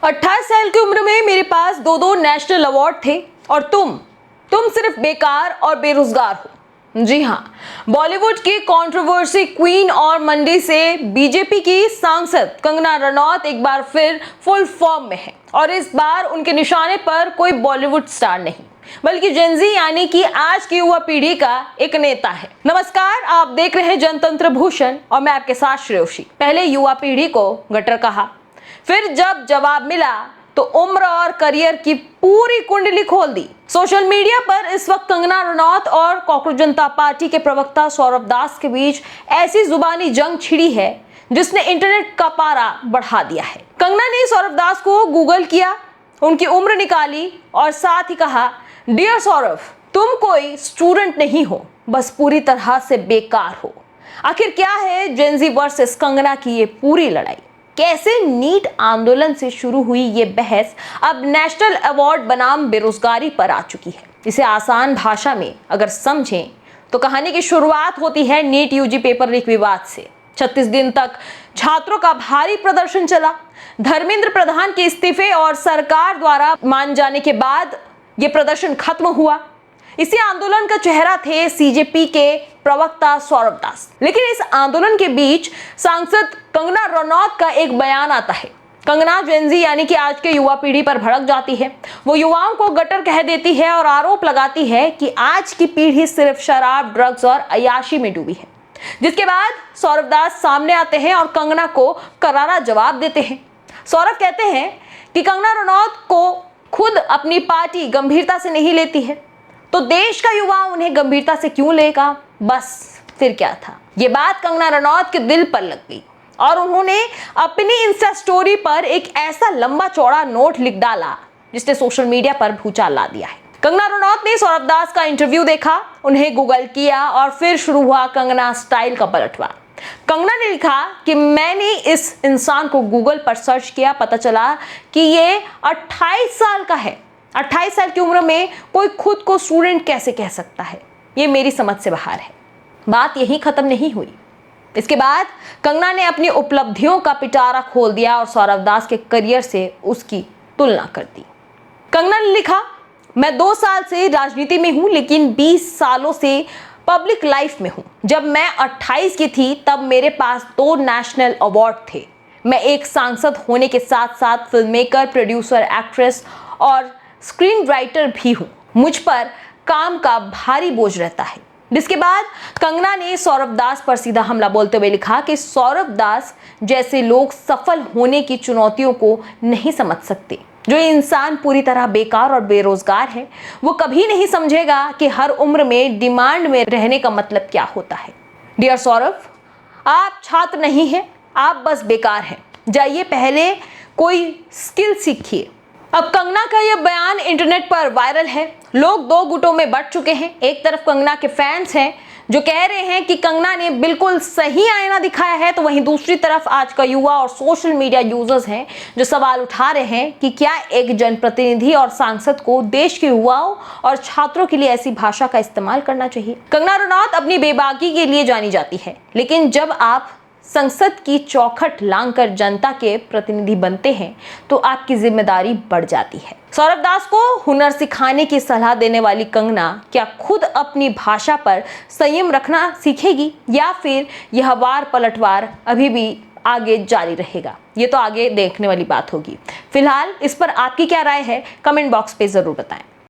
28 साल की उम्र में मेरे पास दो नेशनल अवार्ड थे और तुम सिर्फ बेकार और बेरोजगार हो। जी हाँ, बॉलीवुड की कंट्रोवर्सी क्वीन और मंडी से बीजेपी की सांसद कंगना रनौत एक बार फिर फुल फॉर्म में है और इस बार उनके निशाने पर कोई बॉलीवुड स्टार नहीं बल्कि जेनजी यानी कि आज की युवा पीढ़ी का एक नेता है। नमस्कार, आप देख रहे हैं जनतंत्र भूषण और मैं आपके साथ श्रेयोशी। पहले युवा पीढ़ी को गटर कहा, फिर जब जवाब मिला तो उम्र और करियर की पूरी कुंडली खोल दी। सोशल मीडिया पर इस वक्त कंगना रनौत और कॉकरोच जनता पार्टी के प्रवक्ता सौरभ दास के बीच ऐसी जुबानी जंग छिड़ी है जिसने इंटरनेट का पारा बढ़ा दिया है। कंगना ने सौरभ दास को गूगल किया, उनकी उम्र निकाली और साथ ही कहा, डियर सौरभ, तुम कोई स्टूडेंट नहीं हो, बस पूरी तरह से बेकार हो। आखिर क्या है जेनजी वर्सेस कंगना की ये पूरी लड़ाई? कैसे नीट आंदोलन से शुरू हुई ये बहस अब नेशनल अवार्ड बनाम बेरोजगारी पर आ चुकी है? इसे आसान भाषा में अगर समझें तो कहानी की शुरुआत होती है नीट यूजी पेपर लीक विवाद से। 36 दिन तक छात्रों का भारी प्रदर्शन चला। धर्मेंद्र प्रधान के इस्तीफे और सरकार द्वारा मान जाने के बाद ये प्रदर्शन खत्म हुआ। इसी आंदोलन का चेहरा थे सीजेपी के प्रवक्ता सौरभ दास। लेकिन इस आंदोलन के बीच सांसद कंगना रनौत का एक बयान आता है। कंगना जेनजी यानी कि आज के युवा पीढ़ी पर भड़क जाती है। वो युवाओं को गटर कह देती है और आरोप लगाती है कि आज की पीढ़ी सिर्फ शराब, ड्रग्स और अय्याशी में डूबी है। जिसके बाद सौरभ दास सामने आते हैं और कंगना को करारा जवाब देते हैं। सौरभ कहते हैं कि कंगना रनौत को खुद अपनी पार्टी गंभीरता से नहीं लेती है तो देश का युवा उन्हें गंभीरता से क्यों लेगा? बस फिर क्या था? ये बात कंगना रनौत के दिल पर लग गई और उन्होंने अपनी इंस्टा स्टोरी पर एक ऐसा लंबा चौड़ा नोट लिख डाला जिसने सोशल मीडिया पर भूचाल ला दिया है। कंगना रनौत ने सौरभ दास का इंटरव्यू देखा, उन्हें गूगल किया और फिर शुरू हुआ कंगना स्टाइल का पलटवार। कंगना ने लिखा कि मैंने इस इंसान को गूगल पर सर्च किया, पता चला कि ये 28 साल का है। 28 साल की उम्र में कोई खुद को स्टूडेंट कैसे कह सकता है? ये मेरी समझ से बाहर है। बात यहीं खत्म नहीं हुई। इसके बाद कंगना ने अपनी उपलब्धियों का पिटारा खोल दिया और सौरभ दास के करियर से उसकी तुलना कर दी। कंगना ने लिखा, मैं 2 साल से राजनीति में हूं लेकिन 20 सालों से पब्लिक लाइफ में हूं। जब मैं 28 की थी तब मेरे पास 2 नेशनल अवार्ड थे। मैं एक सांसद होने के साथ साथ फिल्म मेकर, प्रोड्यूसर, एक्ट्रेस और स्क्रीन राइटर भी हूं। मुझ पर काम का भारी बोझ रहता है। जिसके बाद कंगना ने सौरभ दास पर सीधा हमला बोलते हुए लिखा कि सौरभ दास जैसे लोग सफल होने की चुनौतियों को नहीं समझ सकते। जो इंसान पूरी तरह बेकार और बेरोजगार है वो कभी नहीं समझेगा कि हर उम्र में डिमांड में रहने का मतलब क्या होता है। डियर सौरभ, आप छात्र नहीं हैं, आप बस बेकार हैं। जाइए पहले कोई स्किल सीखिए। अब कंगना का यह बयान इंटरनेट पर वायरल है। लोग 2 गुटों में बंट चुके हैं। एक तरफ कंगना के फैंस हैं जो कह रहे हैं कि कंगना ने बिल्कुल सही आईना दिखाया है, तो वहीं दूसरी तरफ आज का युवा और सोशल मीडिया यूजर्स हैं जो सवाल उठा रहे हैं कि क्या एक जनप्रतिनिधि और सांसद को देश के युवाओं और छात्रों के लिए ऐसी भाषा का इस्तेमाल करना चाहिए? कंगना रनौत अपनी बेबाकी के लिए जानी जाती है, लेकिन जब आप संसद की चौखट लांघकर जनता के प्रतिनिधि बनते हैं तो आपकी जिम्मेदारी बढ़ जाती है। सौरभ दास को हुनर सिखाने की सलाह देने वाली कंगना क्या खुद अपनी भाषा पर संयम रखना सीखेगी या फिर यह वार पलटवार अभी भी आगे जारी रहेगा? ये तो आगे देखने वाली बात होगी। फिलहाल इस पर आपकी क्या राय है? कमेंट बॉक्स पे जरूर बताएं।